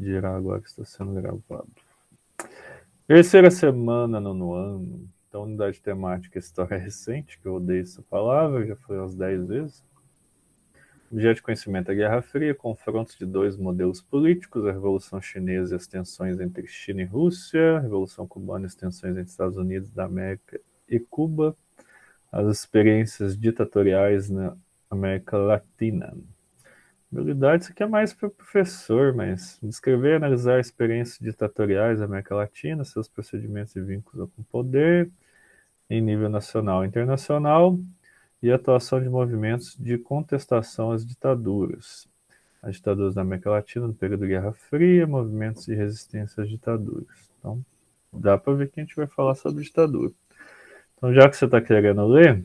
dirá agora que está sendo gravado. Terceira semana, nono ano. Então, unidade temática História Recente, que eu odeio essa palavra, já falei umas 10 vezes. Objeto de conhecimento: a Guerra Fria, confrontos de dois modelos políticos, a Revolução Chinesa e as tensões entre China e Rússia, a Revolução Cubana e as tensões entre Estados Unidos da América e Cuba, as experiências ditatoriais na América Latina. Habilidade, isso aqui é mais para o professor, mas descrever e analisar experiências ditatoriais da América Latina, seus procedimentos e vínculos com o poder, em nível nacional e internacional, e atuação de movimentos de contestação às ditaduras. As ditaduras da América Latina no período da Guerra Fria, movimentos de resistência às ditaduras. Então, dá para ver que a gente vai falar sobre ditadura. Então, já que você está querendo ler,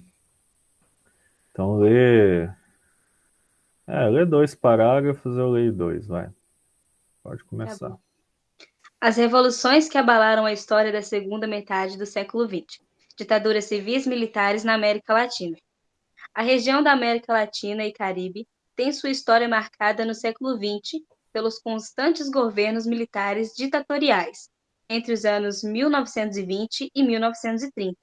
então lê 2 parágrafos, eu leio 2, vai. Pode Tá começar. bom. As revoluções que abalaram a história da segunda metade do século XX. Ditaduras civis militares na América Latina. A região da América Latina e Caribe tem sua história marcada no século XX pelos constantes governos militares ditatoriais, entre os anos 1920 e 1930.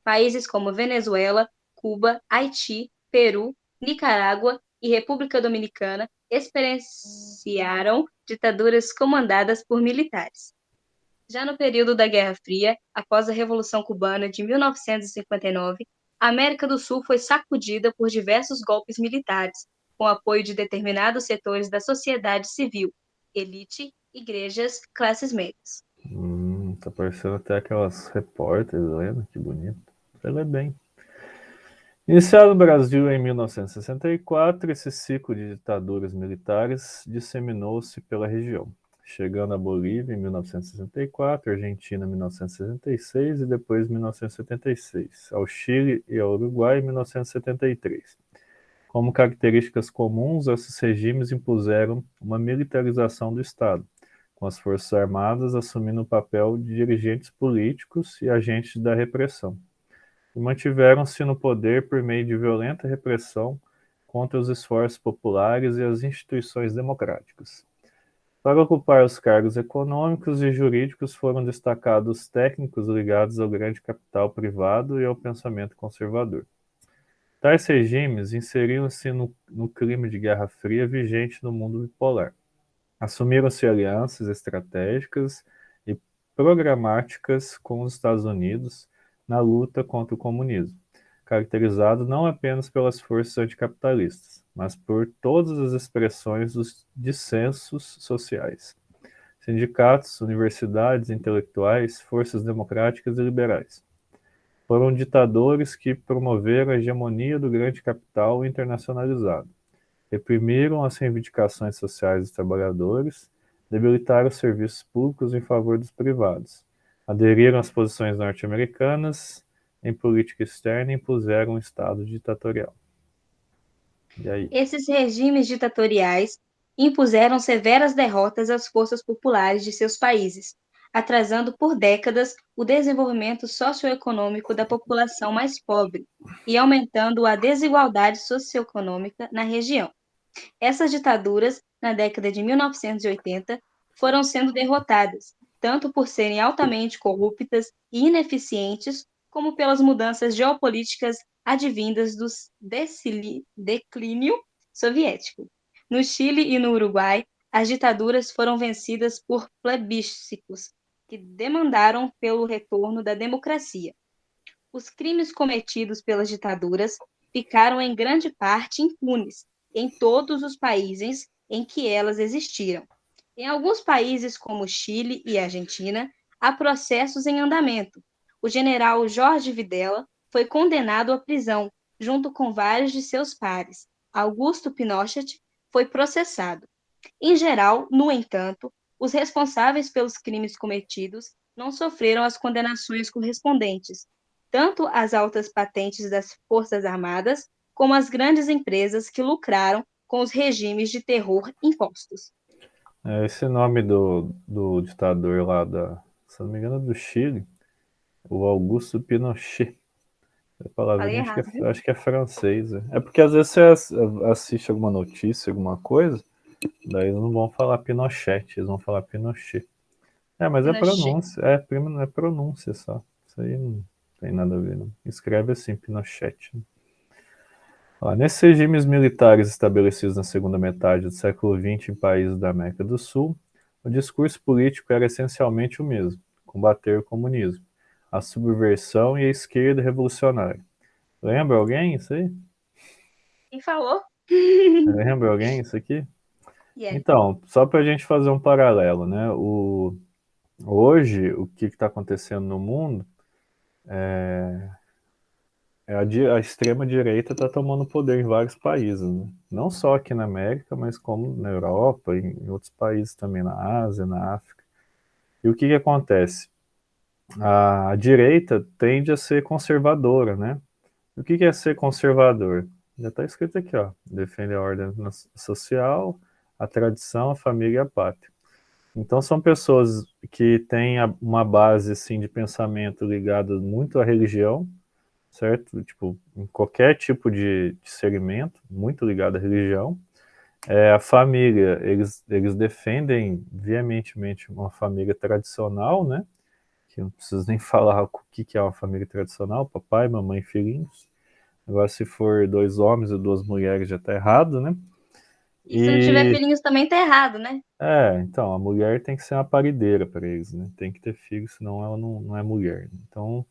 Países como Venezuela, Cuba, Haiti, Peru, Nicarágua e República Dominicana experienciaram ditaduras comandadas por militares. Já no período da Guerra Fria, após a Revolução Cubana de 1959, a América do Sul foi sacudida por diversos golpes militares, com apoio de determinados setores da sociedade civil, elite, igrejas, classes médias. Tá parecendo até aquelas repórteres, lendo, que bonito. Você lê bem. Iniciado no Brasil em 1964, esse ciclo de ditaduras militares disseminou-se pela região, chegando à Bolívia em 1964, Argentina em 1966 e depois em 1976, ao Chile e ao Uruguai em 1973. Como características comuns, esses regimes impuseram uma militarização do Estado, com as Forças Armadas assumindo o papel de dirigentes políticos e agentes da repressão, e mantiveram-se no poder por meio de violenta repressão contra os esforços populares e as instituições democráticas. Para ocupar os cargos econômicos e jurídicos foram destacados técnicos ligados ao grande capital privado e ao pensamento conservador. Tais regimes inseriram-se no clima de Guerra Fria vigente no mundo bipolar. Assumiram-se alianças estratégicas e programáticas com os Estados Unidos na luta contra o comunismo, caracterizado não apenas pelas forças anticapitalistas, mas por todas as expressões dos dissensos sociais: sindicatos, universidades, intelectuais, forças democráticas e liberais. Foram ditadores que promoveram a hegemonia do grande capital internacionalizado, reprimiram as reivindicações sociais dos trabalhadores, debilitaram os serviços públicos em favor dos privados, aderiram às posições norte-americanas em política externa e impuseram um Estado ditatorial. E aí? Esses regimes ditatoriais impuseram severas derrotas às forças populares de seus países, atrasando por décadas o desenvolvimento socioeconômico da população mais pobre e aumentando a desigualdade socioeconômica na região. Essas ditaduras, na década de 1980, foram sendo derrotadas, tanto por serem altamente corruptas e ineficientes, como pelas mudanças geopolíticas advindas do declínio soviético. No Chile e no Uruguai, as ditaduras foram vencidas por plebiscitos, que demandaram pelo retorno da democracia. Os crimes cometidos pelas ditaduras ficaram em grande parte impunes em todos os países em que elas existiram. Em alguns países, como Chile e Argentina, há processos em andamento. O general Jorge Videla foi condenado à prisão, junto com vários de seus pares. Augusto Pinochet foi processado. Em geral, no entanto, os responsáveis pelos crimes cometidos não sofreram as condenações correspondentes, tanto as altas patentes das Forças Armadas, como as grandes empresas que lucraram com os regimes de terror impostos. Esse nome do ditador lá se não me engano, do Chile, o Augusto Pinochet. A Falei palavrinha errado, viu? acho que é francês. É porque às vezes você assiste alguma notícia, alguma coisa, Daí eles não vão falar Pinochet, eles vão falar Pinochet. Mas é Pinochet. pronúncia, não é pronúncia só. Isso aí não tem nada a ver, não. Escreve assim, Pinochet. Né? Ó, nesses regimes militares estabelecidos na segunda metade do século XX em países da América do Sul, o discurso político era essencialmente o mesmo: combater o comunismo, a subversão e a esquerda revolucionária. Lembra alguém isso aí? Quem falou? Lembra alguém isso aqui? Yeah. Então, só para a gente fazer um paralelo, né? Hoje, o que está acontecendo no mundo é a extrema-direita está tomando poder em vários países, né? Não só aqui na América, mas como na Europa, em outros países também, na Ásia, na África. E o que acontece? A direita tende a ser conservadora, né? O que é ser conservador? Já está escrito aqui, ó. Defende a ordem social, a tradição, a família e a pátria. Então são pessoas que têm uma base assim de pensamento ligada muito à religião, certo? Tipo, em qualquer tipo de segmento, muito ligado à religião. A família, eles defendem veementemente uma família tradicional, né? Que não preciso nem falar o que é uma família tradicional, papai, mamãe, filhinhos. Agora, se for dois homens e duas mulheres, já está errado, né? E se não tiver E filhinhos também tá errado, né? então, a mulher tem que ser uma parideira para eles, né? Tem que ter filho, senão ela não é mulher. Né? Então,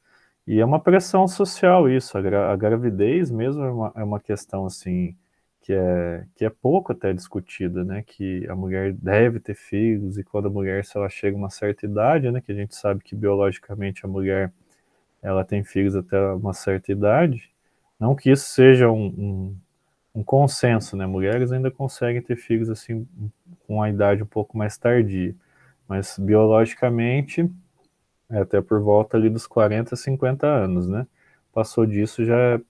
e é uma pressão social isso. A gravidez mesmo é uma questão assim que é pouco até discutida, né? Que a mulher deve ter filhos e quando a mulher, se ela chega a uma certa idade, né? Que a gente sabe que biologicamente a mulher ela tem filhos até uma certa idade. Não que isso seja um consenso, né? Mulheres ainda conseguem ter filhos assim com a idade um pouco mais tardia, mas biologicamente é até por volta ali dos 40, 50 anos, né? Passou disso já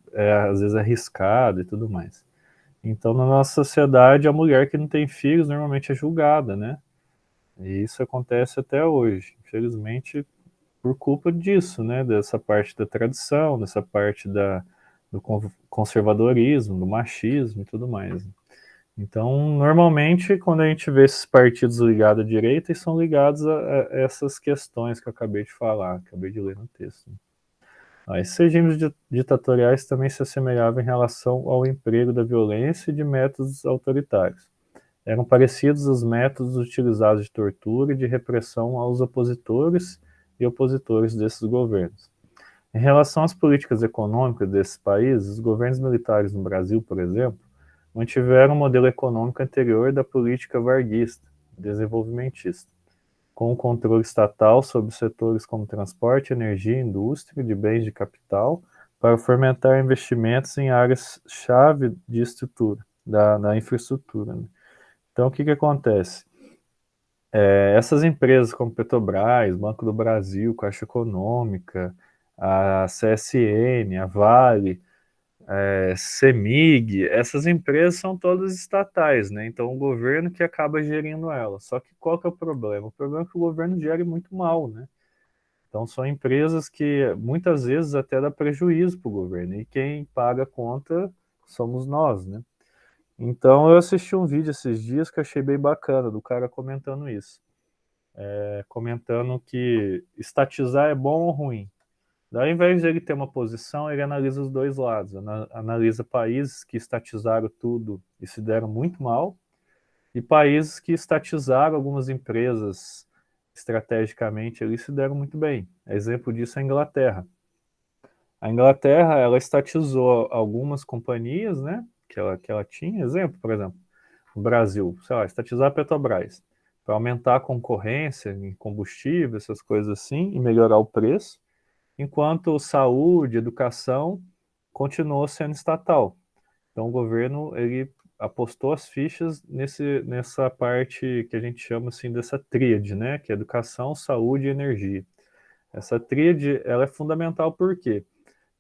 às vezes arriscado e tudo mais. Então, na nossa sociedade, a mulher que não tem filhos normalmente é julgada, né? E isso acontece até hoje. Infelizmente, por culpa disso, né? Dessa parte da tradição, dessa parte do conservadorismo, do machismo e tudo mais. Então, normalmente, quando a gente vê esses partidos ligados à direita, eles são ligados a essas questões que eu acabei de falar, acabei de ler no texto. Esses regimes ditatoriais também se assemelhavam em relação ao emprego da violência e de métodos autoritários. Eram parecidos os métodos utilizados de tortura e de repressão aos opositores e opositores desses governos. Em relação às políticas econômicas desses países, os governos militares no Brasil, por exemplo, mantiveram o modelo econômico anterior da política varguista, desenvolvimentista, com o controle estatal sobre setores como transporte, energia, indústria, de bens de capital, para fomentar investimentos em áreas-chave de estrutura, da infraestrutura. Né? Então, o que acontece? Essas empresas como Petrobras, Banco do Brasil, Caixa Econômica, a CSN, a Vale, CEMIG, essas empresas são todas estatais, né? Então o governo que acaba gerindo elas. Só que qual que é o problema? O problema é que o governo gere muito mal, né? Então são empresas que muitas vezes até dá prejuízo para o governo e quem paga a conta somos nós, né? Então eu assisti um vídeo esses dias que eu achei bem bacana do cara comentando isso, comentando que estatizar é bom ou ruim. Daí, ao invés de ele ter uma posição, ele analisa os dois lados. Analisa países que estatizaram tudo e se deram muito mal, e países que estatizaram algumas empresas estrategicamente eles se deram muito bem. Exemplo disso é a Inglaterra. A Inglaterra, ela estatizou algumas companhias, né, que ela tinha. Exemplo, por exemplo, o Brasil, sei lá, estatizar a Petrobras, para aumentar a concorrência em combustível, essas coisas assim, e melhorar o preço enquanto saúde, educação continuou sendo estatal. Então o governo ele apostou as fichas nessa parte que a gente chama assim dessa tríade, né, que é educação, saúde e energia. Essa tríade ela é fundamental por quê?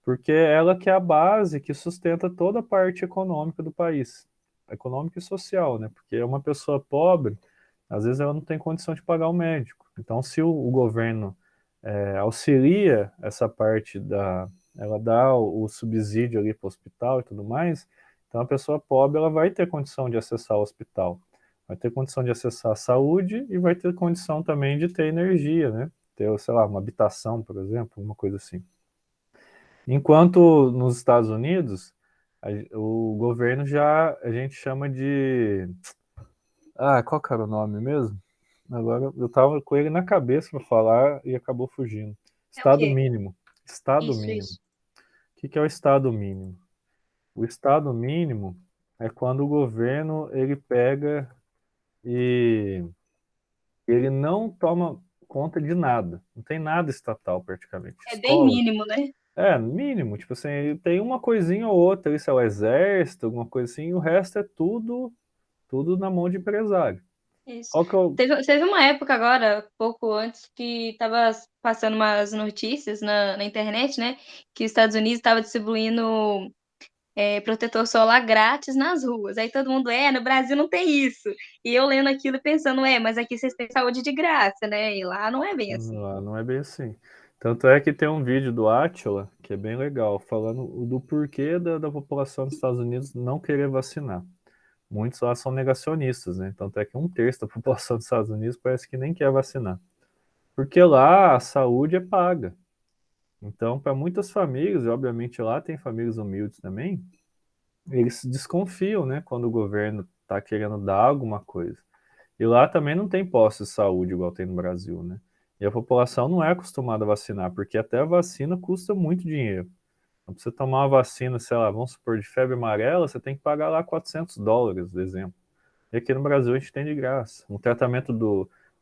Porque ela que é a base que sustenta toda a parte econômica do país, econômica e social, né? Porque uma pessoa pobre, às vezes ela não tem condição de pagar um médico. Então, se o governo auxilia essa parte ela dá o subsídio ali para o hospital e tudo mais, então a pessoa pobre ela vai ter condição de acessar o hospital. Vai ter condição de acessar a saúde e vai ter condição também de ter energia, né? Ter, sei lá, uma habitação, por exemplo, uma coisa assim. Enquanto nos Estados Unidos, o governo já a gente chama de. Ah, qual que era o nome mesmo? Agora eu tava com ele na cabeça para falar e acabou fugindo. É o Estado quê? mínimo. Estado Isso, mínimo. isso. O que é o estado mínimo? O estado mínimo é quando o governo ele pega e ele não toma conta de nada. Não tem nada estatal praticamente. É bem Escola. mínimo, né? É, mínimo. Tipo assim, tem uma coisinha ou outra, isso é o exército, alguma coisa assim, e o resto é tudo na mão de empresário. Isso. Qual que é o. Teve uma época agora, pouco antes, que estava passando umas notícias na internet, né? Que os Estados Unidos estava distribuindo protetor solar grátis nas ruas. Aí todo mundo, no Brasil não tem isso. E eu lendo aquilo e pensando, mas aqui vocês têm saúde de graça, né? E lá não é bem assim. Não, não é bem assim. Tanto é que tem um vídeo do Átila, que é bem legal, falando do porquê da população dos Estados Unidos não querer vacinar. Muitos lá são negacionistas, né? Tanto é que um terço da população dos Estados Unidos parece que nem quer vacinar. Porque lá a saúde é paga. Então, para muitas famílias, e obviamente lá tem famílias humildes também, eles desconfiam, né, quando o governo está querendo dar alguma coisa. E lá também não tem posto de saúde igual tem no Brasil, né? E a população não é acostumada a vacinar, porque até a vacina custa muito dinheiro. Então, pra você tomar uma vacina, sei lá, vamos supor, de febre amarela, você tem que pagar lá US$ 400, por exemplo. E aqui no Brasil a gente tem de graça. Um tratamento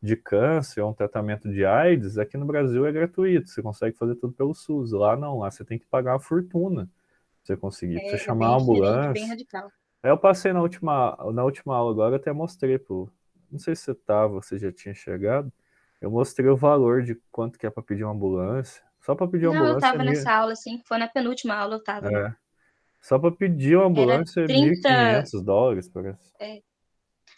de câncer ou um tratamento de AIDS, aqui no Brasil é gratuito. Você consegue fazer tudo pelo SUS. Lá não, lá você tem que pagar uma fortuna pra você conseguir. Pra você É chamar bem uma diferente, bem ambulância. radical. Aí eu passei na última aula agora, eu até mostrei pro. Não sei se você tava, você já tinha chegado. Eu mostrei o valor de quanto que é para pedir uma ambulância. Só para pedir uma Não, eu ambulância é tava mil. nessa aula, assim, foi na penúltima aula, eu tava. É. Só para pedir uma Era ambulância é 30. US$ 1.500, parece. é,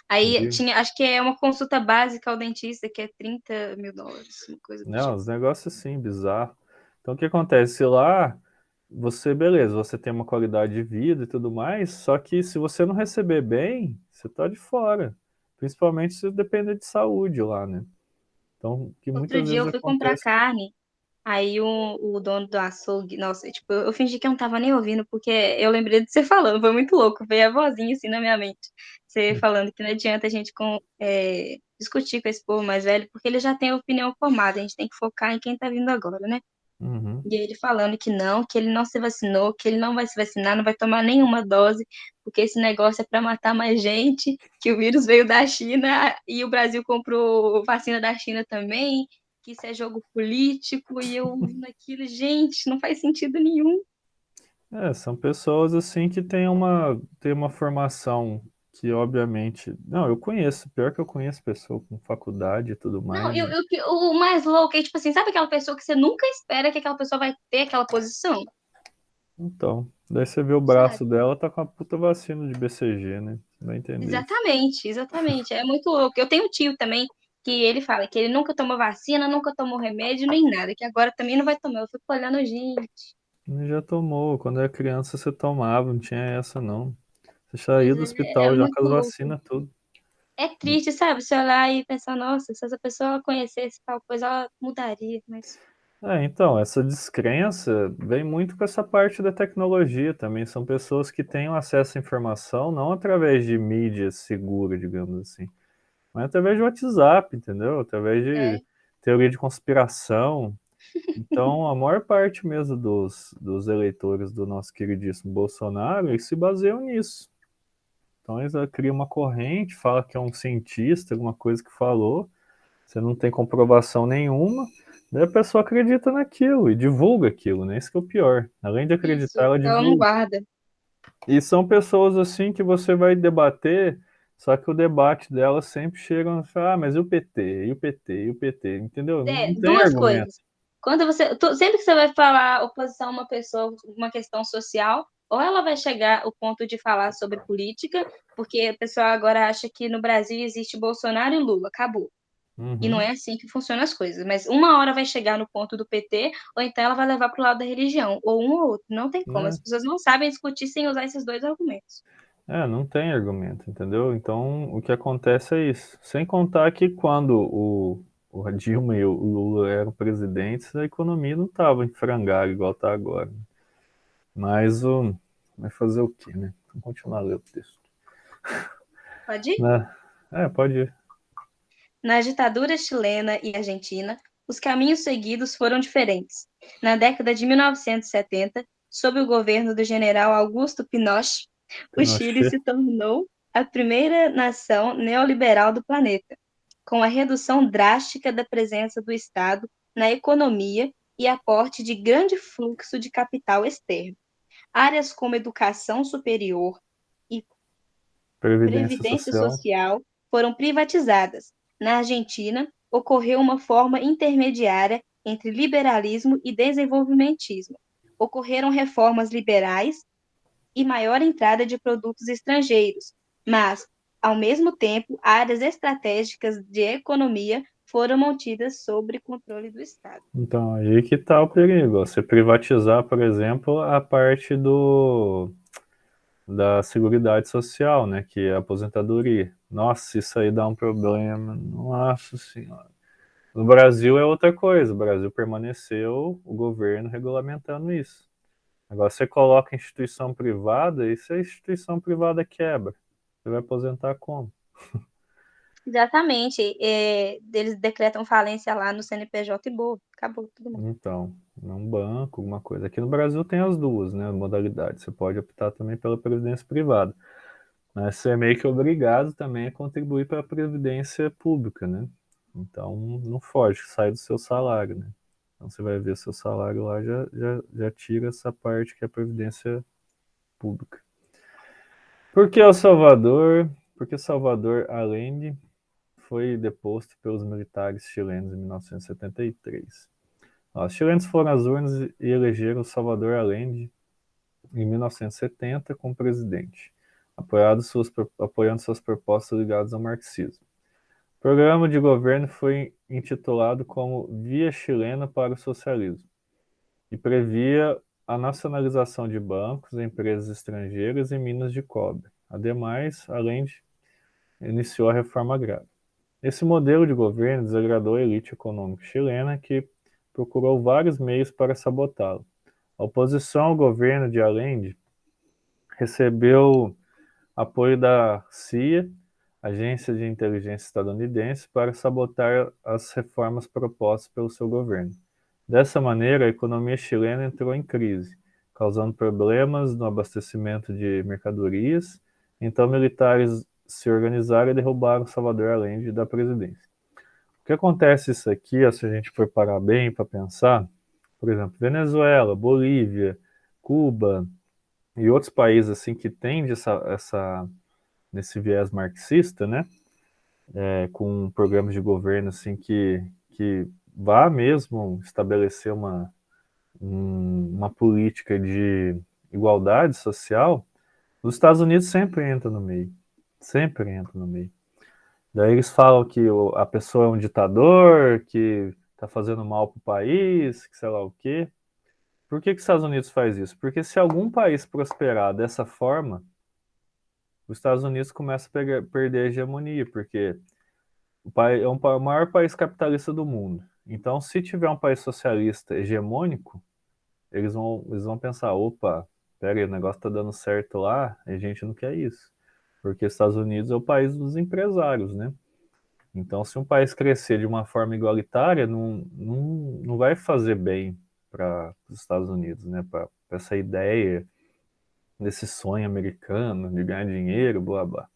Aí De, tinha, acho que é uma consulta básica ao dentista, que é US$ 30.000, uma coisa do né, tipo. uns negócios assim, bizarro. Então o que acontece? Lá, você, beleza, você tem uma qualidade de vida e tudo mais, só que se você não receber bem, você tá de fora. Principalmente se depender de saúde lá, né? Então, que Outro muitas dia vezes eu fui comprar acontece. carne, aí o dono do açougue, nossa, tipo, eu fingi que eu não tava nem ouvindo, porque eu lembrei de você falando, foi muito louco, veio a vozinha assim na minha mente. Você falando que não adianta a gente discutir com esse povo mais velho, porque ele já tem a opinião formada, a gente tem que focar em quem tá vindo agora, né? Uhum. E ele falando que ele não se vacinou, que ele não vai se vacinar, não vai tomar nenhuma dose, porque esse negócio é para matar mais gente, que o vírus veio da China e o Brasil comprou vacina da China também, que isso é jogo político, e eu ouvindo aquilo, gente, não faz sentido nenhum. É, são pessoas assim que têm uma formação que, obviamente. Não, eu conheço, pior que eu conheço pessoa com faculdade e tudo Não, mais. o mais louco é, tipo assim, sabe aquela pessoa que você nunca espera que aquela pessoa vai ter aquela posição? Então, daí você vê o braço Sabe? dela, tá com a puta vacina de BCG, né? Você vai entender isso. Exatamente, exatamente. É muito louco. Eu tenho um tio também que ele fala que ele nunca tomou vacina, nunca tomou remédio, nem nada, que agora também não vai tomar. Eu fico olhando, gente. Ele já tomou, quando era criança você tomava, não tinha essa não. Você saía Mas do é hospital já com muito as louco. vacinas tudo. É triste, sabe? Você olhar e pensar, nossa, se essa pessoa conhecesse tal coisa, ela mudaria. Mas Então, essa descrença vem muito com essa parte da tecnologia também. São pessoas que têm acesso à informação não através de mídia segura, digamos assim, mas através de WhatsApp, entendeu? Através de é, teoria de conspiração. Então, a maior parte mesmo dos eleitores do nosso queridíssimo Bolsonaro, eles se baseiam nisso. Então, eles criam uma corrente, fala que é um cientista, alguma coisa que falou, você não tem comprovação nenhuma, daí a pessoa acredita naquilo e divulga aquilo, né? Isso que é o pior. Além de isso, acreditar, ela ela não divulga. guarda. E são pessoas assim que você vai debater, só que o debate delas sempre chega e fala, mas e o PT? E o PT? E o PT? Entendeu? Não tem Duas argumento. coisas. Sempre que você vai falar oposição a uma pessoa, uma questão social, ou ela vai chegar ao ponto de falar sobre política, porque a pessoa agora acha que no Brasil existe Bolsonaro e Lula, acabou. E não Uhum. é assim que funcionam as coisas. Mas uma hora vai chegar no ponto do PT, ou então ela vai levar para o lado da religião, ou um ou outro. Não tem como. As Né? pessoas não sabem discutir sem usar esses dois argumentos. Não tem argumento, entendeu? Então, o que acontece é isso. Sem contar que quando o Dilma e o Lula eram presidentes, a economia não estava em frangalho igual está agora. Mas vai fazer o quê, né? Vamos continuar a ler o texto. Pode ir? Né? Pode ir. Na ditadura chilena e argentina, os caminhos seguidos foram diferentes. Na década de 1970, sob o governo do general Augusto Pinochet, o Chile Pinochet. se tornou a primeira nação neoliberal do planeta, com a redução drástica da presença do Estado na economia e aporte de grande fluxo de capital externo. Áreas como educação superior e Previdência previdência social. social foram privatizadas. Na Argentina, ocorreu uma forma intermediária entre liberalismo e desenvolvimentismo. Ocorreram reformas liberais e maior entrada de produtos estrangeiros, mas, ao mesmo tempo, áreas estratégicas de economia foram mantidas sob controle do Estado. Então, aí que está o perigo. Você privatizar, por exemplo, a parte da Seguridade Social, né, que é a aposentadoria. Nossa, isso aí dá um problema. Nossa Senhora. No Brasil é outra coisa. O Brasil permaneceu o governo regulamentando isso. Agora você coloca instituição privada e se a instituição privada quebra, você vai aposentar como? Exatamente. Eles decretam falência lá no CNPJ e boa, acabou tudo bem. Então, um banco, alguma coisa. Aqui no Brasil tem as duas, né, modalidades. Você pode optar também pela previdência privada. Mas você é meio que obrigado também a contribuir para a previdência pública, né? Então, não foge, sai do seu salário, né? Então, você vai ver seu salário lá, já tira essa parte que é a previdência pública. Por que El Salvador? Porque Salvador Allende foi deposto pelos militares chilenos em 1973. Os chilenos foram às urnas e elegeram Salvador Allende em 1970 como presidente, apoiando suas propostas ligadas ao marxismo. O programa de governo foi intitulado como Via Chilena para o Socialismo e previa a nacionalização de bancos, empresas estrangeiras e minas de cobre. Ademais, Allende iniciou a reforma agrária. Esse modelo de governo desagradou a elite econômica chilena, que procurou vários meios para sabotá-lo. A oposição ao governo de Allende recebeu apoio da CIA, Agência de Inteligência Estadunidense, para sabotar as reformas propostas pelo seu governo. Dessa maneira, a economia chilena entrou em crise, causando problemas no abastecimento de mercadorias. Então, militares se organizaram e derrubaram Salvador Allende da presidência. O que acontece isso aqui, se a gente for parar bem para pensar, por exemplo, Venezuela, Bolívia, Cuba e outros países assim que têm nesse viés marxista, né, com programas de governo assim que vá mesmo estabelecer uma política de igualdade social, os Estados Unidos sempre entra no meio, sempre entra no meio. Daí eles falam que a pessoa é um ditador, que está fazendo mal para o país, que sei lá o quê. Por que os Estados Unidos faz isso? Porque se algum país prosperar dessa forma, os Estados Unidos começa a perder a hegemonia, porque o maior país capitalista do mundo. Então, se tiver um país socialista hegemônico, eles vão pensar, opa, pera aí, o negócio está dando certo lá, a gente não quer isso. Porque os Estados Unidos é o país dos empresários, né? Então, se um país crescer de uma forma igualitária, não vai fazer bem para os Estados Unidos, né? Para essa ideia desse sonho americano de ganhar dinheiro, blá blá.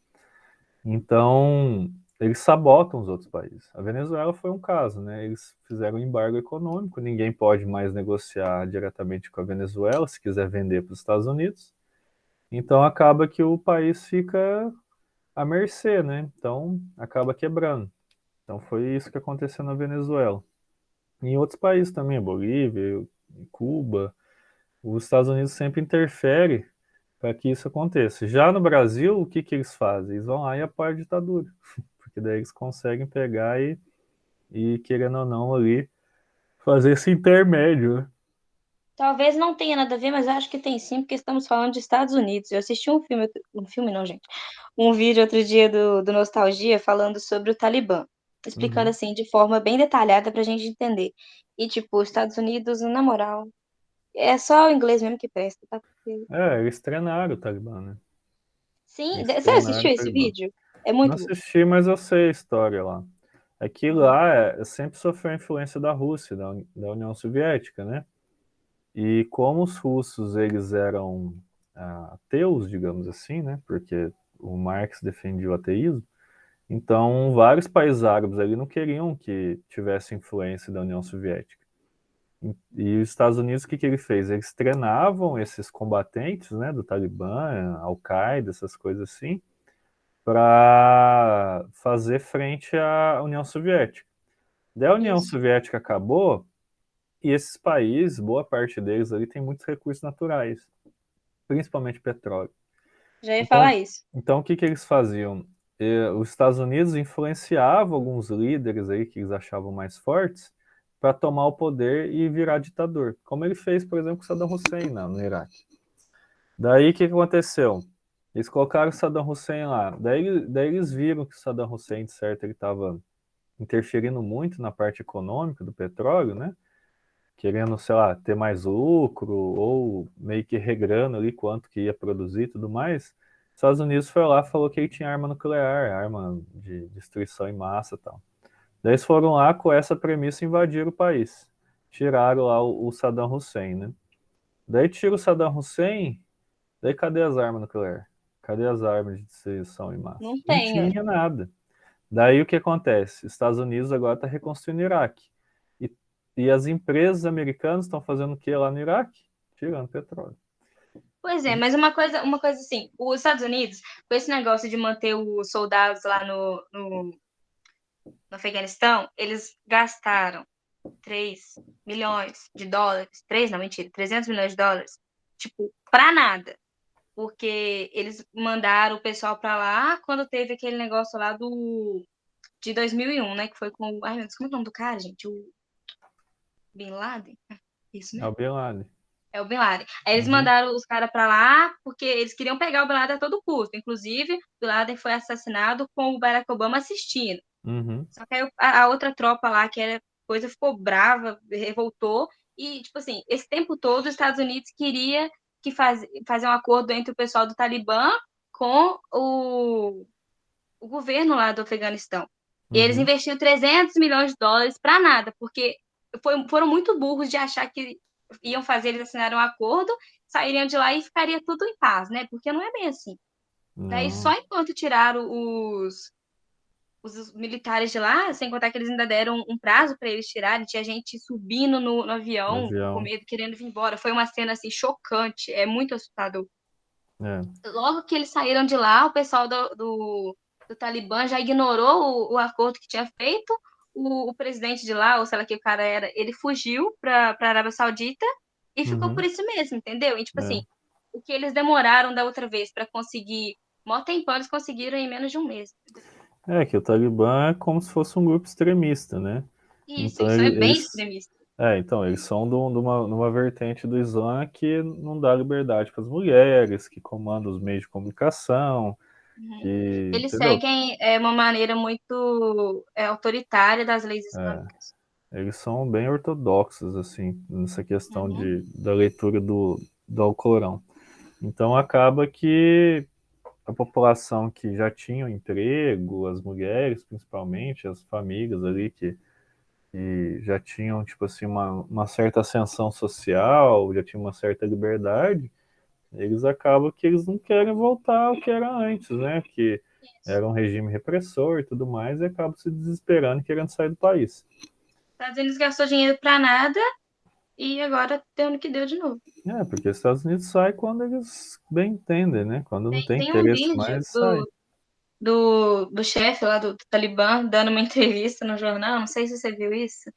Então, eles sabotam os outros países. A Venezuela foi um caso, né? Eles fizeram um embargo econômico, ninguém pode mais negociar diretamente com a Venezuela se quiser vender para os Estados Unidos. Então, acaba que o país fica à mercê, né? Então, acaba quebrando. Então foi isso que aconteceu na Venezuela. Em outros países também, Bolívia, Cuba, os Estados Unidos sempre interferem para que isso aconteça. Já no Brasil, o que, que eles fazem? Eles vão lá e apoiam a ditadura, porque daí eles conseguem pegar e querendo ou não, ali, fazer esse intermédio, né? Talvez não tenha nada a ver, mas acho que tem sim, porque estamos falando de Estados Unidos. Eu assisti um filme não, gente, um vídeo outro dia do Nostalgia falando sobre o Talibã, explicando Uhum. assim de forma bem detalhada pra gente entender. E tipo, os Estados Unidos, na moral, é só o inglês mesmo que presta, tá? Eles treinaram o Talibã, né? Sim, Eles você treinaram assistiu o esse Talibã. vídeo? É Não muito bom. assisti, mas eu sei a história lá. É que Uhum. lá sempre sofreu a influência da Rússia, da União Soviética, né? E como os russos eles eram ateus, digamos assim, né? Porque o Marx defendia o ateísmo. Então, vários países árabes ali não queriam que tivesse influência da União Soviética. E os Estados Unidos, o que ele fez? Eles treinavam esses combatentes, né, do Talibã, Al-Qaeda, essas coisas assim, para fazer frente à União Soviética. Daí a União Isso. Soviética acabou e esses países, boa parte deles ali, tem muitos recursos naturais, principalmente petróleo. Já ia Então, falar isso. então o que eles faziam? Os Estados Unidos influenciavam alguns líderes aí que eles achavam mais fortes para tomar o poder e virar ditador, como ele fez, por exemplo, com Saddam Hussein no Iraque. Daí o que aconteceu? Eles colocaram o Saddam Hussein lá. Daí eles viram que o Saddam Hussein, de certo, ele estava interferindo muito na parte econômica do petróleo, né? Querendo, sei lá, ter mais lucro ou meio que regrando ali quanto que ia produzir e tudo mais. Os Estados Unidos foi lá e falou que ele tinha arma nuclear, arma de destruição em massa e tal. Daí eles foram lá com essa premissa invadir o país. Tiraram lá o Saddam Hussein, né? Daí tira o Saddam Hussein, daí cadê as armas nucleares? Cadê as armas de destruição em massa? Não Não tenho. tinha nada. Daí o que acontece? Os Estados Unidos agora está reconstruindo o Iraque. E, e as empresas americanas estão fazendo o que lá no Iraque? Tirando petróleo. Pois é, mas uma coisa assim, os Estados Unidos, com esse negócio de manter os soldados lá no Afeganistão, eles gastaram 3 milhões de dólares, 3 não, mentira, 300 milhões de dólares, tipo, pra nada. Porque eles mandaram o pessoal pra lá quando teve aquele negócio lá de 2001, né, que foi com, ai meu Deus, como é o nome do cara, gente? O Bin Laden? Isso É o mesmo? Bin Laden. É o Bin Laden. Aí eles Uhum, mandaram os caras pra lá porque eles queriam pegar o Bin Laden a todo custo. Inclusive, o Bin Laden foi assassinado com o Barack Obama assistindo. uhum, Só que aí a outra tropa lá, que era coisa, ficou brava, revoltou. E, tipo assim, esse tempo todo os Estados Unidos queria fazer um acordo entre o pessoal do Talibã com o governo lá do Afeganistão. E eles uhum. investiram 300 milhões de dólares para nada, porque foram muito burros de achar que iam fazer, eles assinaram um acordo, sairiam de lá e ficaria tudo em paz, né? Porque não é bem assim. Daí, só Não, enquanto tiraram os militares de lá, sem contar que eles ainda deram um prazo para eles tirarem, tinha gente subindo no no avião com avião. medo, querendo vir embora. Foi uma cena assim chocante, é muito assustador. É. Logo que eles saíram de lá, o pessoal do Talibã já ignorou o acordo que tinha feito. O presidente de lá, ou sei lá que o cara era, ele fugiu para a Arábia Saudita e ficou por Uhum, isso mesmo, entendeu? E tipo é. assim, o que eles demoraram da outra vez para conseguir mó tempão, eles conseguiram em menos de um mês. É que o Talibã é como se fosse um grupo extremista, né? Então Isso é bem eles, extremista. então eles são de uma vertente do Islã que não dá liberdade para as mulheres, que comanda os meios de comunicação, Uhum. que, Eles entendeu? seguem uma maneira muito autoritária das leis islâmicas. Eles são bem ortodoxos, assim, nessa questão Uhum. da leitura do Alcorão. Então acaba que a população que já tinha um emprego, as mulheres principalmente, as famílias ali que já tinham, tipo assim, uma certa ascensão social, já tinham uma certa liberdade, eles acabam que eles não querem voltar ao que era antes, né? Que era um regime repressor e tudo mais, e acabam se desesperando e querendo sair do país. Estados Unidos gastou dinheiro para nada e agora deu no que deu de novo. Porque os Estados Unidos saem quando eles bem entendem, né? Quando não tem Tem um interesse vídeo mais, sai. do chefe lá do Talibã dando uma entrevista no jornal, não sei se você viu isso.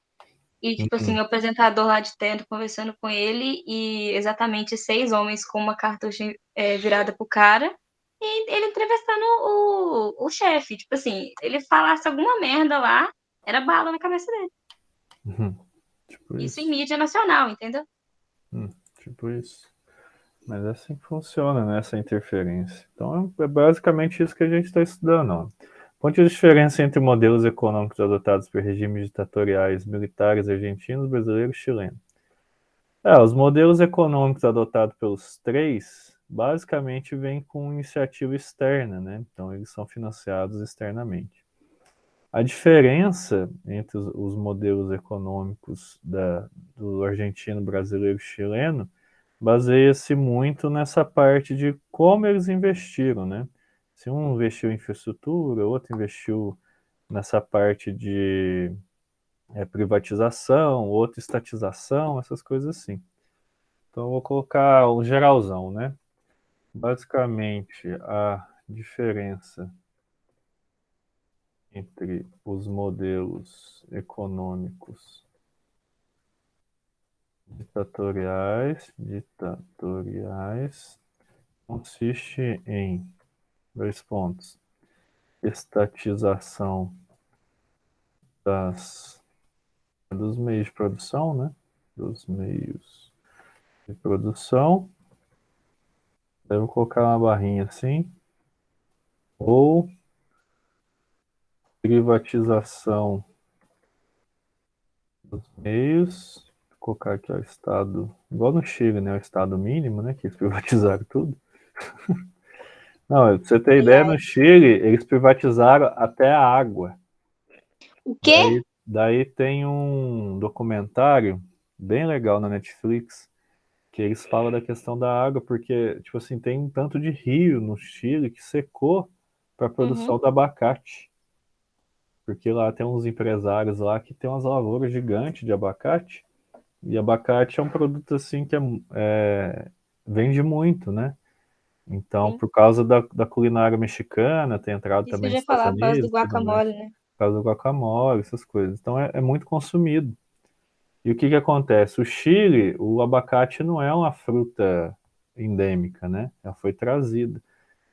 E, tipo assim, Uhum. o apresentador lá de terno conversando com ele e exatamente 6 homens com uma cartucha virada pro cara e ele entrevistando o chefe. Tipo assim, ele falasse alguma merda lá, era bala na cabeça dele. Uhum. Tipo Isso em isso. mídia nacional, entendeu? Tipo isso. Mas é assim que funciona, né, essa interferência. Então é basicamente isso que a gente está estudando. Ó. Ponto de diferença entre modelos econômicos adotados por regimes ditatoriais militares argentinos, brasileiros e chilenos. Os modelos econômicos adotados pelos três basicamente vêm com iniciativa externa, né? Então eles são financiados externamente. A diferença entre os modelos econômicos do argentino, brasileiro e chileno baseia-se muito nessa parte de como eles investiram, né? Se um investiu em infraestrutura, outro investiu nessa parte de privatização, outro estatização, essas coisas assim. Então eu vou colocar o geralzão, né? Basicamente, a diferença entre os modelos econômicos ditatoriais consiste em dois pontos: estatização dos meios de produção, né? Dos meios de produção. Devo colocar uma barrinha assim. Ou privatização dos meios. Vou colocar aqui o Estado, igual no Chile, né? O Estado mínimo, né? Que eles privatizaram tudo. Não, pra você ter Ai, ideia, ai. no Chile, eles privatizaram até a água. O quê? Daí tem um documentário bem legal na Netflix, que eles falam da questão da água, porque, tipo assim, tem um tanto de rio no Chile que secou para a Uhum, produção do abacate. Porque lá tem uns empresários lá que tem umas lavouras gigantes de abacate, e abacate é um produto assim que vende muito, né? Então, sim. por causa da culinária mexicana, tem entrado Isso que eu também já dos ia Estados falar, por causa do Unidos e tudo mais, guacamole, né? por causa do guacamole, essas coisas. Então, é muito consumido. E o que que acontece? O Chile, o abacate não é uma fruta endêmica, né? Ela foi trazida.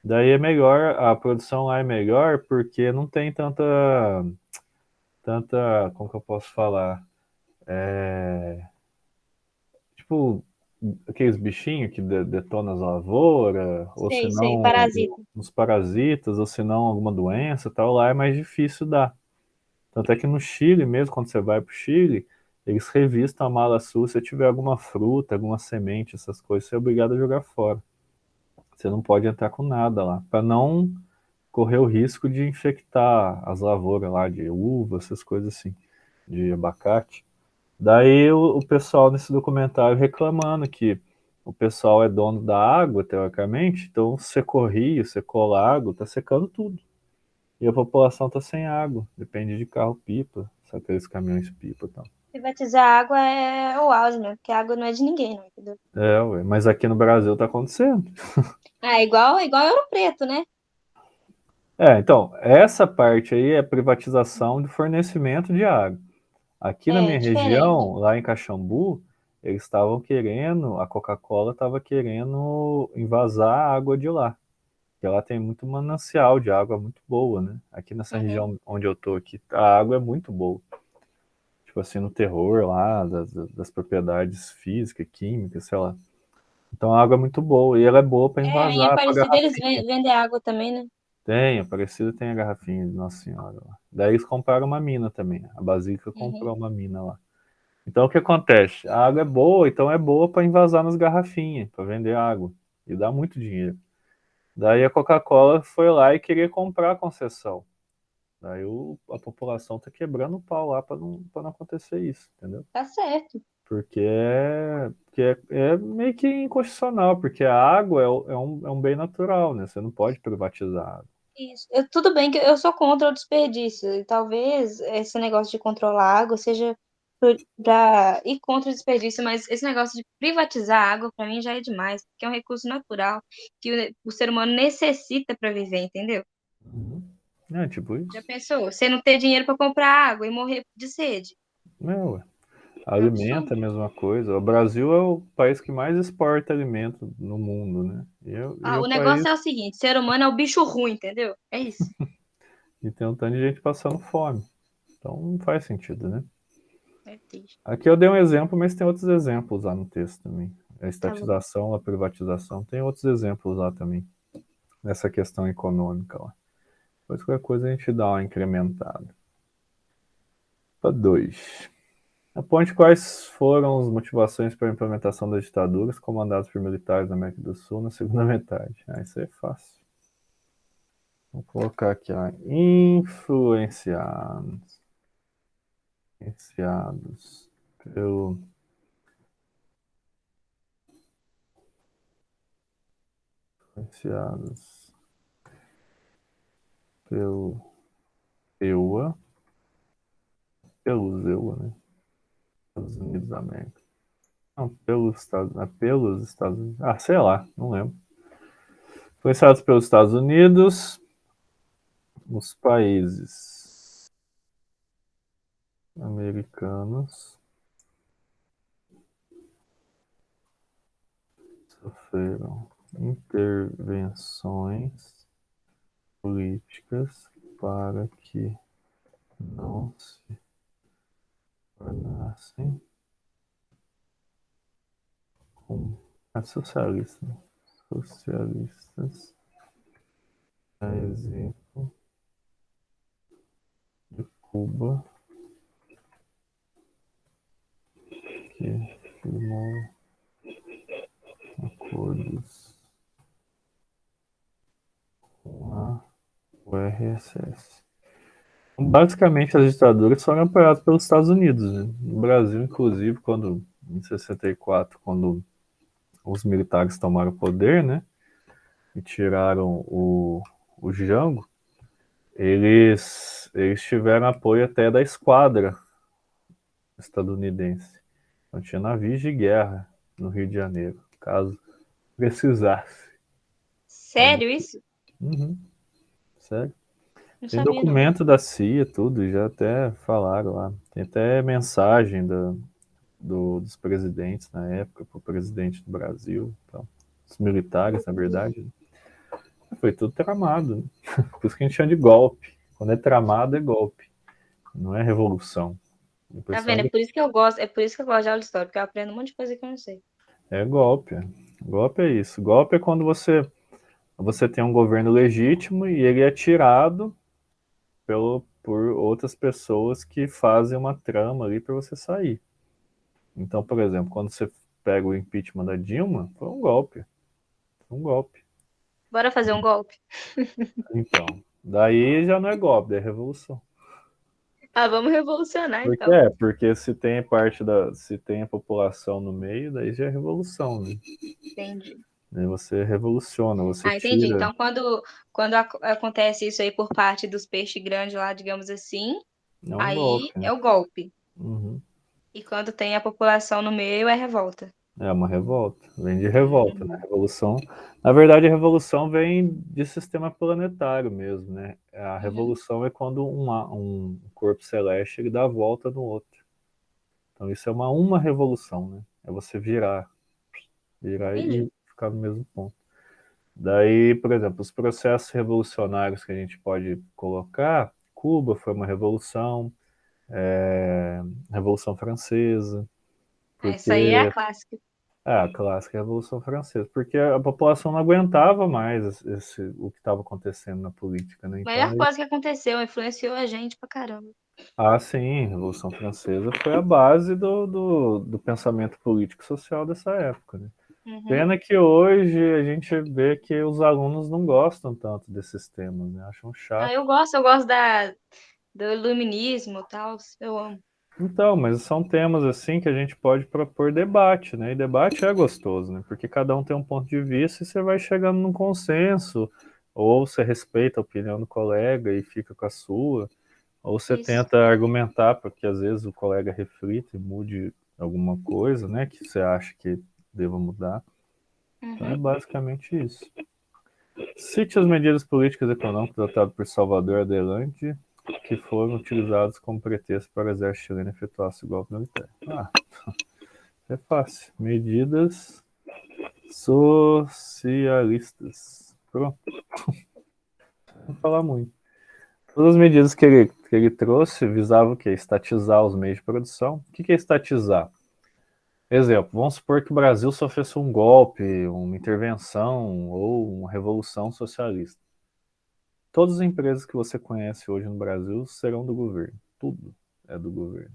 Daí é melhor, a produção lá é melhor porque não tem como que eu posso falar? Tipo, aqueles bichinhos que detonam as lavouras, ou se Sei, não, parasita. uns parasitas, ou se não, alguma doença e tal, lá é mais difícil dar. Tanto é que no Chile mesmo, quando você vai pro Chile, eles revistam a mala sua, se tiver alguma fruta, alguma semente, essas coisas, você é obrigado a jogar fora. Você não pode entrar com nada lá, para não correr o risco de infectar as lavouras lá de uva, essas coisas assim, de abacate. Daí o pessoal nesse documentário reclamando que o pessoal é dono da água, teoricamente, então secou rio, secou lago, tá secando tudo. E a população tá sem água, depende de carro-pipa, sabe aqueles caminhões-pipa e tal. Privatizar a água é o auge, né? Porque a água não é de ninguém, não, entendeu? Ué, mas aqui no Brasil tá acontecendo. Ah, igual Ouro Preto, né? Então, essa parte aí é privatização de fornecimento de água. Aqui na É, minha diferente. região, lá em Caxambu, eles estavam querendo, a Coca-Cola estava querendo invasar a água de lá. Porque lá tem muito manancial de água muito boa, né? Aqui nessa Uhum. região onde eu tô aqui, a água é muito boa. Tipo assim, no terror lá, das propriedades físicas, químicas, sei lá. Então a água é muito boa. E ela é boa para É, em invasar, para Aparecida eles garrafinha. vendem água também, né? Tem, Aparecida tem a garrafinha de Nossa Senhora lá. Daí eles compraram uma mina também. A Basílica Uhum. comprou uma mina lá. Então o que acontece? A água é boa, então é boa para invasar nas garrafinhas, para vender água. E dá muito dinheiro. Daí a Coca-Cola foi lá e queria comprar a concessão. Daí a população tá quebrando o pau lá para não acontecer isso, entendeu? Tá certo. Porque é meio que inconstitucional, porque a água é um bem natural, né? Você não pode privatizar a água. Isso. Tudo bem que eu sou contra o desperdício, e talvez esse negócio de controlar a água seja para ir contra o desperdício, mas esse negócio de privatizar a água, para mim, já é demais, porque é um recurso natural que o ser humano necessita para viver, entendeu? Uhum. É tipo Já isso. pensou? Você não ter dinheiro para comprar água e morrer de sede? Ué. É um Alimento é absurdo. a mesma coisa. O Brasil é o país que mais exporta alimento no mundo, né? E Ah, o o negócio país é o seguinte: ser humano é o bicho ruim, entendeu? É isso. e tem um tanto de gente passando fome. Então não faz sentido, né? É triste. Aqui eu dei um exemplo, mas tem outros exemplos lá no texto também. A estatização, a privatização, tem outros exemplos lá também, nessa questão econômica lá. Depois qualquer coisa a gente dá uma incrementada. Para 2. Aponte quais foram as motivações para a implementação das ditaduras comandadas por militares na América do Sul na segunda metade. Isso aí é fácil. Vou colocar aqui, ó, influenciados pelo influenciados pelo EUA, pelos EUA, né? Estados Unidos da América. Não, pelos Estados Unidos. Sei lá, não lembro. Influenciados pelos Estados Unidos, os países americanos sofreram intervenções políticas para que não se tornassem socialistas. Socialistas, a exemplo de Cuba, que firmou acordos com a URSS. Basicamente, as ditaduras foram apoiadas pelos Estados Unidos, né? No Brasil, inclusive, em 64, quando os militares tomaram o poder, né, e tiraram o Jango, eles tiveram apoio até da esquadra estadunidense. Então tinha navios de guerra no Rio de Janeiro, caso precisasse. Sério isso? Uhum, sério. Não Tem sabia, não. documento da CIA, tudo, já até falaram lá. Tem até mensagem dos presidentes na época, para o presidente do Brasil, então, os militares, na verdade. Foi tudo tramado, né? Por isso que a gente chama de golpe. Quando é tramado, é golpe. Não é revolução. Tá vendo? É por isso que eu gosto, é por isso que eu gosto de aula de história, porque eu aprendo um monte de coisa que eu não sei. É golpe. Golpe é isso. Golpe é quando você tem um governo legítimo e ele é tirado por outras pessoas que fazem uma trama ali para você sair. Então, por exemplo, quando você pega o impeachment da Dilma, foi um golpe. Um golpe. Bora fazer um golpe? Então, daí já não é golpe, é revolução. Vamos revolucionar Porque então. porque se tem a população no meio, daí já é revolução, né? Entendi. Aí você revoluciona, você Entendi. tira. Então, quando acontece isso aí por parte dos peixes grandes lá, digamos assim, É um aí golpe, né? é o golpe. Uhum. E quando tem a população no meio, é revolta. É uma revolta, vem de revolta, né? Hum, Revolução. Na verdade, a revolução vem de sistema planetário mesmo, né? A uhum. revolução é quando um corpo celeste ele dá a volta no outro. Então isso é uma revolução, né? É você virar e Entendi. ficar no mesmo ponto. Daí, por exemplo, os processos revolucionários que a gente pode colocar, Cuba foi uma revolução, Revolução Francesa, Essa aí é a porque clássica. a clássica Revolução Francesa, porque a população não aguentava mais o que estava acontecendo na política, né? A Então, melhor coisa que aconteceu, influenciou a gente pra caramba. sim, a Revolução Francesa foi a base do pensamento político e social dessa época, né? Uhum. Pena que hoje a gente vê que os alunos não gostam tanto desses temas, né? Acham chato. Eu gosto do iluminismo e tal. Eu amo. Então, mas são temas assim que a gente pode propor debate, né? E debate é gostoso, né? Porque cada um tem um ponto de vista e você vai chegando num consenso, ou você respeita a opinião do colega e fica com a sua, ou você Isso. tenta argumentar para que às vezes o colega reflita e mude alguma coisa, né? Que você acha que deva mudar. Então é Uhum. basicamente isso. Cite as medidas políticas e econômicas adotadas por Salvador Adelante que foram utilizados como pretexto para o exército chileno efetuar o golpe militar. É fácil. Medidas socialistas. Pronto. Não vou falar muito. Todas as medidas que ele trouxe visavam o quê? Estatizar os meios de produção. O que é estatizar? Exemplo, vamos supor que o Brasil sofresse um golpe, uma intervenção ou uma revolução socialista. Todas as empresas que você conhece hoje no Brasil serão do governo. Tudo é do governo.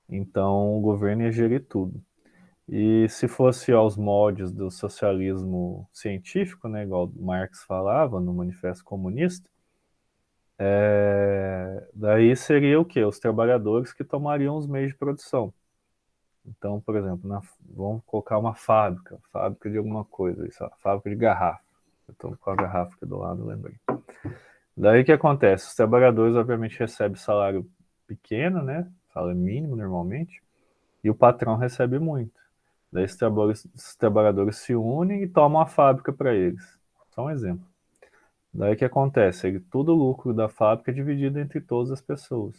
Então, o governo ia gerir tudo. E se fosse aos moldes do socialismo científico, né, igual Marx falava no Manifesto Comunista, daí seria o quê? Os trabalhadores que tomariam os meios de produção. Então, por exemplo, vamos colocar uma fábrica de alguma coisa, isso, fábrica de garrafa. Eu estou com a garrafa aqui do lado, lembrei. Daí o que acontece? Os trabalhadores, obviamente, recebem salário pequeno, né? Salário mínimo, normalmente, e o patrão recebe muito. Daí os trabalhadores se unem e tomam a fábrica para eles. Só um exemplo. Daí o que acontece? Todo o lucro da fábrica é dividido entre todas as pessoas,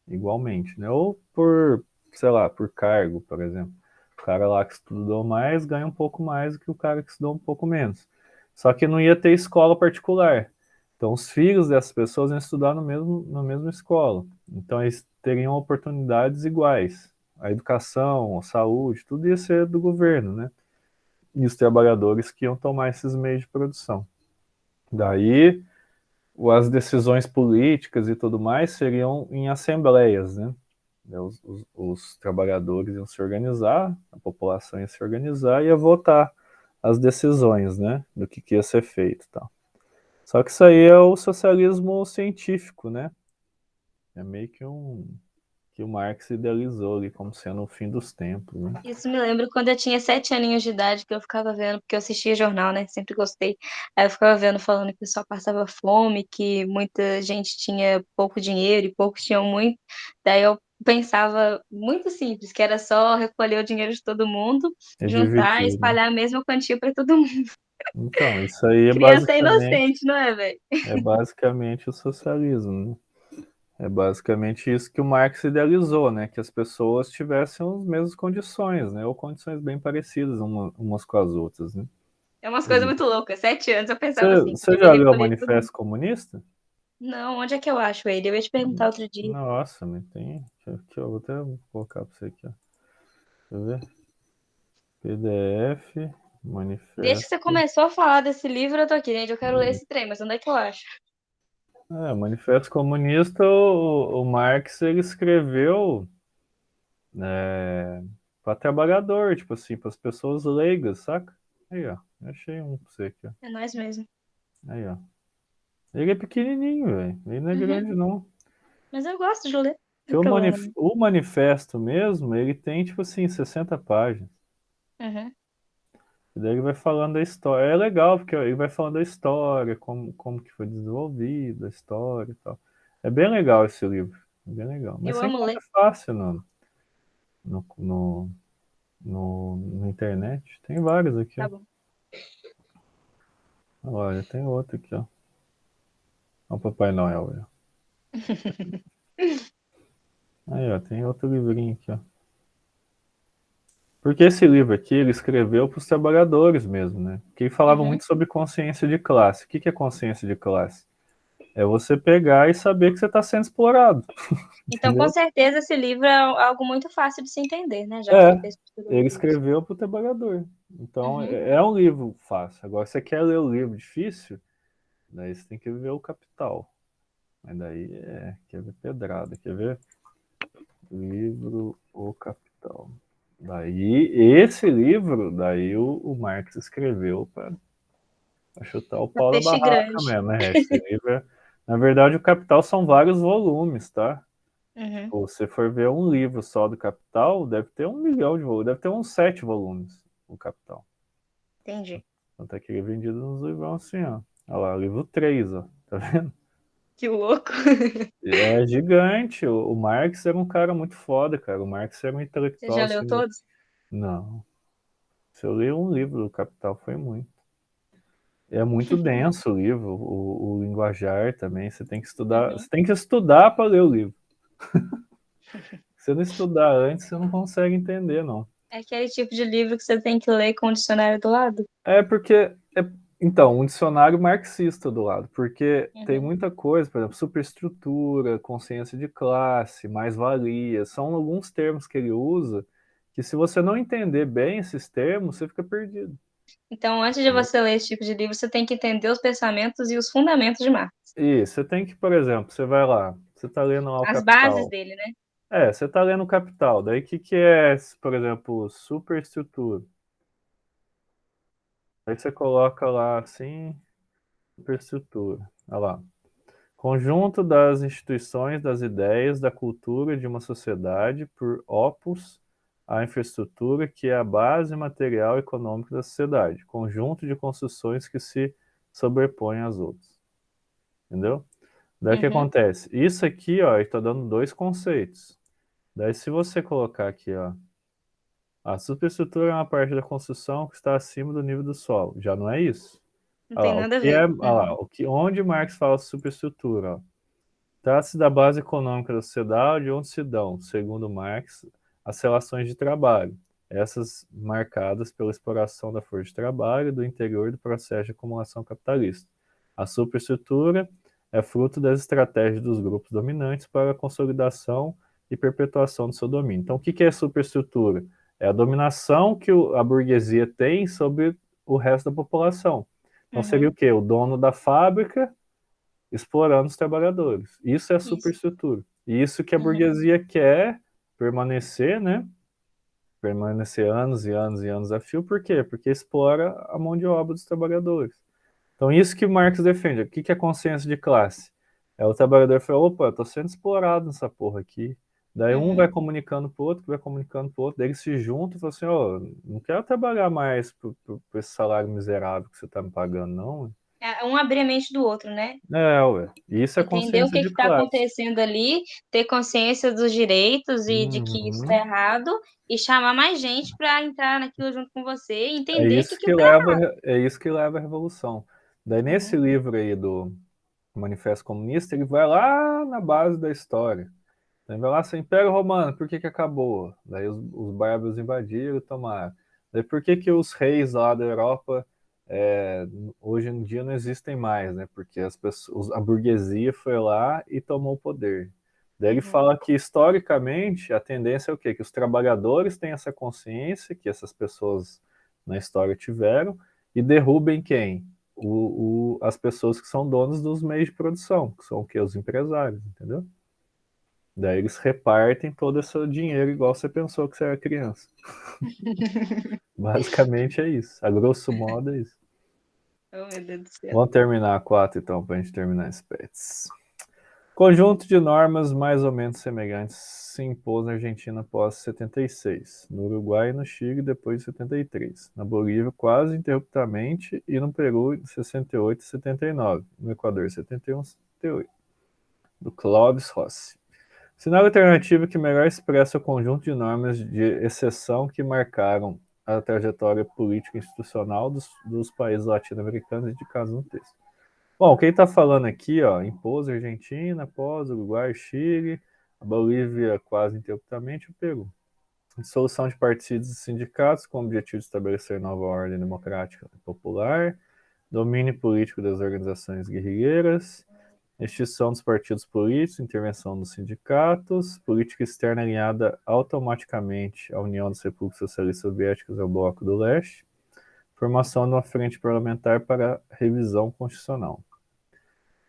igualmente, né? Ou por, sei lá, por cargo, por exemplo. O cara lá que estudou mais ganha um pouco mais do que o cara que estudou um pouco menos. Só que não ia ter escola particular. Então os filhos dessas pessoas iam estudar na mesma escola. Então eles teriam oportunidades iguais. A educação, a saúde, tudo ia ser do governo, né? E os trabalhadores que iam tomar esses meios de produção. Daí as decisões políticas e tudo mais seriam em assembleias, né? Os trabalhadores iam se organizar, a população ia se organizar e ia votar as decisões, né? Do que ia ser feito e tal. Só que isso aí é o socialismo científico, né? É meio que o Marx idealizou ali como sendo o fim dos tempos, né? Isso me lembra quando eu tinha 7 aninhos de idade, que eu ficava vendo, porque eu assistia jornal, né? Sempre gostei. Aí eu ficava vendo, falando que o pessoal passava fome, que muita gente tinha pouco dinheiro e poucos tinham muito. Daí eu pensava muito simples, que era só recolher o dinheiro de todo mundo, É juntar e dividir, né? espalhar a mesma quantia para todo mundo. Então, isso aí Criança é inocente, não é, velho? é basicamente o socialismo, né? É basicamente isso que o Marx idealizou, né? Que as pessoas tivessem as mesmas condições, né? Ou condições bem parecidas umas com as outras, né? É umas coisas muito loucas. 7 anos eu pensava assim, que Você devia já leu o recolher todo mundo. Manifesto Comunista? Não, onde é que eu acho ele? Eu ia te perguntar outro dia. Nossa, mas tem. Aqui, ó, vou até colocar para você aqui, ó. Deixa eu ver. PDF, Desde que você Manifesto. começou a falar desse livro, eu tô aqui, gente. Eu quero ler esse trem, mas onde é que eu acho? Manifesto Comunista, o Marx ele escreveu para trabalhador, tipo assim, para as pessoas leigas, saca? Aí, ó. Eu achei um pra você aqui, ó. É nós mesmo. Aí, ó. Ele é pequenininho, velho. Ele não é Uhum. grande, não. Mas eu gosto de ler. Não Porque tem problema, não. o manifesto mesmo, ele tem, tipo assim, 60 páginas. Uhum. E daí ele vai falando da história. É legal, porque ele vai falando da história, como que foi desenvolvida a história e tal. É bem legal esse livro. É bem legal. Mas Eu você amo encontra ler. fácil no, no, na internet. Tem vários aqui, ó. Tá bom. Olha, tem outro aqui, ó. Olha o Papai Noel, ó. Aí, ó, tem outro livrinho aqui, ó. Porque esse livro aqui ele escreveu para os trabalhadores mesmo, né? Porque ele falava Uhum. muito sobre consciência de classe. O que é consciência de classe? É você pegar e saber que você está sendo explorado, Então, com entendeu? certeza, esse livro é algo muito fácil de se entender, né? Já que você É, fez por ele isso. escreveu para o trabalhador. Então, Uhum. é um livro fácil. Agora, se você quer ler o livro difícil, daí você tem que ver o Capital. Mas daí quer ver pedrada, quer ver? Livro O Capital. Daí, esse livro, daí o Marx escreveu para chutar o É pau da peixe barraca grande. mesmo, né? Esse livro na verdade, o Capital são vários volumes, tá? Uhum. Tipo, se você for ver um livro só do Capital, deve ter 1 milhão de volumes, deve ter uns 7 volumes, o Capital. Entendi. Tanto é que ele é vendido nos livrão assim, ó. Olha lá, livro 3, ó. Tá vendo? Que louco. É gigante. O Marx era um cara muito foda, cara. O Marx era um Você já intelectual leu assim. todos? Não. Se eu ler um livro do Capital, foi muito. É muito denso o livro, o linguajar também. Você tem que estudar. Uhum. Você tem que estudar para ler o livro. Se você não estudar antes, você não consegue entender, não. É aquele tipo de livro que você tem que ler com o dicionário do lado? É porque. Então, um dicionário marxista do lado, porque tem Uhum. muita coisa, por exemplo, superestrutura, consciência de classe, mais-valia, são alguns termos que ele usa que se você não entender bem esses termos, você fica perdido. Então, antes de você ler esse tipo de livro, você tem que entender os pensamentos e os fundamentos de Marx. E você tem que, por exemplo, você vai lá, você está lendo lá o As bases Capital. dele, né? Você está lendo o Capital. Daí o que, que é, por exemplo, superestrutura? Aí você coloca lá assim, superestrutura. Olha lá. Conjunto das instituições, das ideias, da cultura de uma sociedade por opus à infraestrutura que é a base material e econômica da sociedade. Conjunto de construções que se sobrepõem às outras. Entendeu? Daí o que Uhum, acontece? Isso aqui, ó, está dando dois conceitos. Daí se você colocar aqui, ó, a superestrutura é uma parte da construção que está acima do nível do solo. Já não é isso. não Olha tem lá, o nada a que é, ver. olha lá, Uhum, onde Marx fala de superestrutura, ó. Trata-se da base econômica da sociedade, onde se dão, segundo Marx, as relações de trabalho, essas marcadas pela exploração da força de trabalho do interior do processo de acumulação capitalista. A superestrutura é fruto das estratégias dos grupos dominantes para a consolidação e perpetuação do seu domínio. Então, o que é superestrutura? É a dominação que a burguesia tem sobre o resto da população. Então, seria uhum, o quê? O dono da fábrica explorando os trabalhadores. Isso é a isso. superestrutura. E isso que a Uhum, burguesia quer permanecer, né? Permanecer anos e anos e anos a fio. Por quê? Porque explora a mão de obra dos trabalhadores. Então, isso que Marx defende. O que é consciência de classe? É o trabalhador falar, opa, eu tô sendo explorado nessa porra aqui. Daí um vai uhum. comunicando pro outro, que vai comunicando pro outro, daí eles se juntam e falam assim, ó, oh, não quero trabalhar mais por esse salário miserável que você tá me pagando, não. É um abrir a mente do outro, né? Ué. Isso é Entender o consciência que de está classe. acontecendo ali, ter consciência dos direitos e de que isso está Uhum. errado, e chamar mais gente para entrar naquilo junto com você e É entender que isso que aquilo está leva, errado. é isso que leva à revolução. Daí nesse Uhum, livro aí do Manifesto Comunista, ele vai lá na base da história. Ele vai lá assim, Império Romano, por que que acabou? Daí os bárbaros invadiram e tomaram. Daí por que que os reis lá da Europa hoje em dia não existem mais, né? Porque as pessoas, a burguesia foi lá e tomou o poder. Daí ele uhum, fala que historicamente a tendência é o quê? Que os trabalhadores têm essa consciência que essas pessoas na história tiveram e derrubem quem? As pessoas que são donas dos meios de produção, que são o quê? Os empresários, entendeu? Daí eles repartem todo esse dinheiro igual você pensou que você era criança. Basicamente é isso. A grosso modo é isso. Oh, meu Deus do céu. Vamos terminar a 4 então, para a gente terminar esse PETS. Conjunto de normas mais ou menos semelhantes se impôs na Argentina após 76, no Uruguai e no Chile depois de 73, na Bolívia quase interruptamente e no Peru em 68 e 79, no Equador 71 e 78, do Clóvis Rossi. Sinal alternativo que melhor expressa o conjunto de normas de exceção que marcaram a trajetória política e institucional dos países latino-americanos indicados no texto. Bom, quem está falando aqui, ó, impôs a Argentina, após Uruguai, Chile, a Bolívia quase interruptamente, o Peru. Dissolução de partidos e sindicatos com o objetivo de estabelecer nova ordem democrática e popular, domínio político das organizações guerrilheiras, extinção dos partidos políticos, intervenção dos sindicatos, política externa alinhada automaticamente à União das Repúblicas Socialistas Soviéticas e ao Bloco do Leste, formação de uma frente parlamentar para revisão constitucional.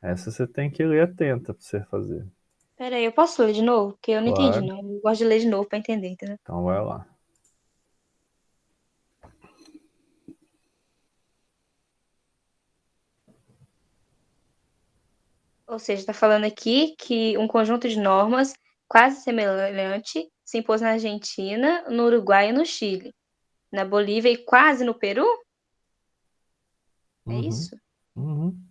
Essa você tem que ler atenta para você fazer. Peraí, eu posso ler de novo? Porque eu não entendi, Claro. não. Eu gosto de ler de novo para entender, entendeu? Então vai lá. Ou seja, está falando aqui que um conjunto de normas quase semelhante se impôs na Argentina, no Uruguai e no Chile. Na Bolívia e quase no Peru? É Uhum. isso? Uhum.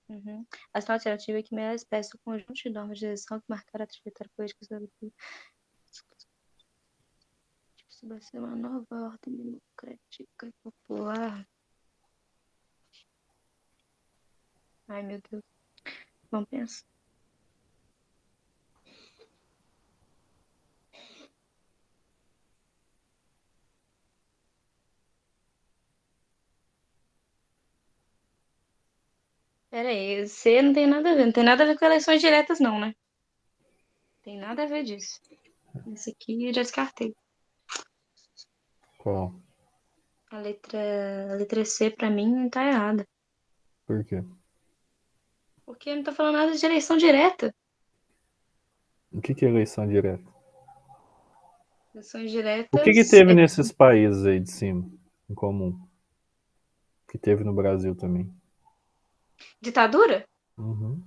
Uhum. A ação alternativa é que melhor espécie do conjunto de normas de gestão que marcaram a trajetória política do estabelecer uma nova ordem democrática e popular. Ai, meu Deus. Vamos pensar. Pera aí, você não tem nada a ver. Não tem nada a ver com eleições diretas, não, né? Tem nada a ver disso. Esse aqui eu já descartei. Qual? A letra C, pra mim, não tá errada. Por quê? Porque não tá falando nada de eleição direta. O que é eleição direta? Eleições O que diretas teve é nesses países aí de cima, em comum? Que teve no Brasil também. ditadura? Uhum.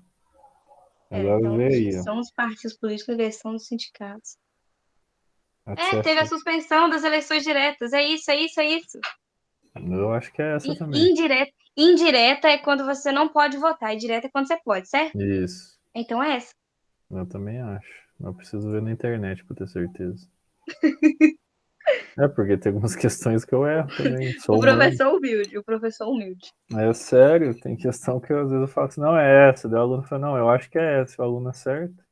É, Agora então, vê aí, ó. extinção dos partidos políticos e eleição dos sindicatos. É, teve a Acesso. suspensão das eleições diretas. É isso, é isso, é isso. Eu acho que é essa também. Indireta é quando você não pode votar, e direta é quando você pode, certo? Isso. Então é essa. Eu também acho. Eu preciso ver na internet pra ter certeza. É, porque tem algumas questões que eu erro também. O Sou humano. professor humilde, o professor humilde. É sério, tem questão que às vezes eu falo assim, não é essa. Daí o aluno fala, não, eu acho que é essa. O aluno acerta.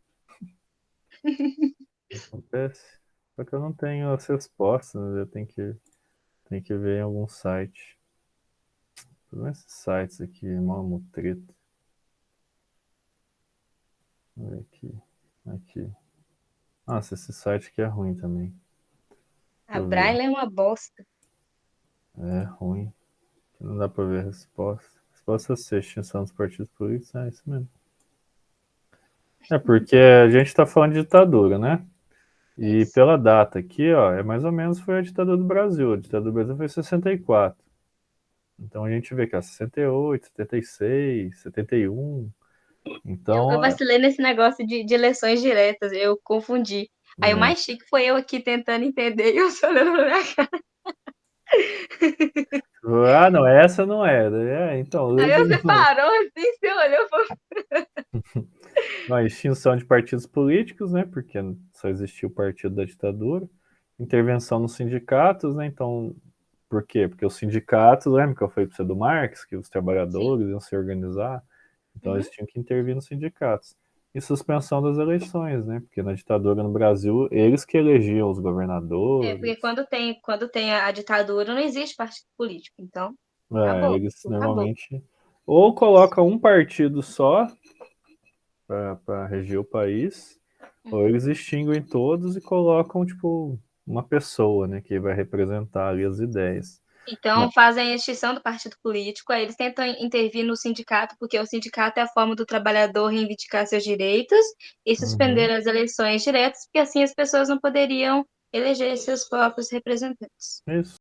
Acontece. Só que eu não tenho as respostas, né? Eu tenho que ver em algum site. Esses sites aqui, mó mutreta. Vamos ver aqui. Aqui. Nossa, esse site aqui é ruim também. A Deixa eu ver. Braille é uma bosta. É ruim. Não dá pra ver a resposta. A resposta é C, extinção dos partidos políticos. É isso mesmo. É porque a gente tá falando de ditadura, né? E Isso. pela data aqui, ó, é mais ou menos foi a ditadura do Brasil. A ditadura do Brasil foi em 64. Então a gente vê que é 68, 76, 71. Eu Então, vacilei nesse negócio de eleições diretas, eu confundi. Aí o é. mais chique foi eu aqui tentando entender e eu só olhando pra minha cara. Ah, não, essa não é. Então, lê Aí de você novo. parou assim, você olhou e falou, A extinção de partidos políticos, né? Porque só existia o partido da ditadura. Intervenção nos sindicatos, né? Então, por quê? Porque os sindicatos, lembra que eu falei para você do Marx, que os sim. trabalhadores iam se organizar? Então, Uhum. eles tinham que intervir nos sindicatos. E suspensão das eleições, né? Porque na ditadura no Brasil, eles que elegiam os É, porque governadores. quando tem a ditadura, não existe partido político. Então, É, acabou. eles Acabou. normalmente ou colocam um partido só para reger o país, ou Uhum. eles extinguem todos e colocam, tipo, uma pessoa, né, que vai representar ali as ideias. Então, Mas, fazem a extinção do partido político, aí eles tentam intervir no sindicato, porque o sindicato é a forma do trabalhador reivindicar seus direitos e suspender uhum, as eleições diretas, porque assim as pessoas não poderiam eleger seus próprios representantes. isso.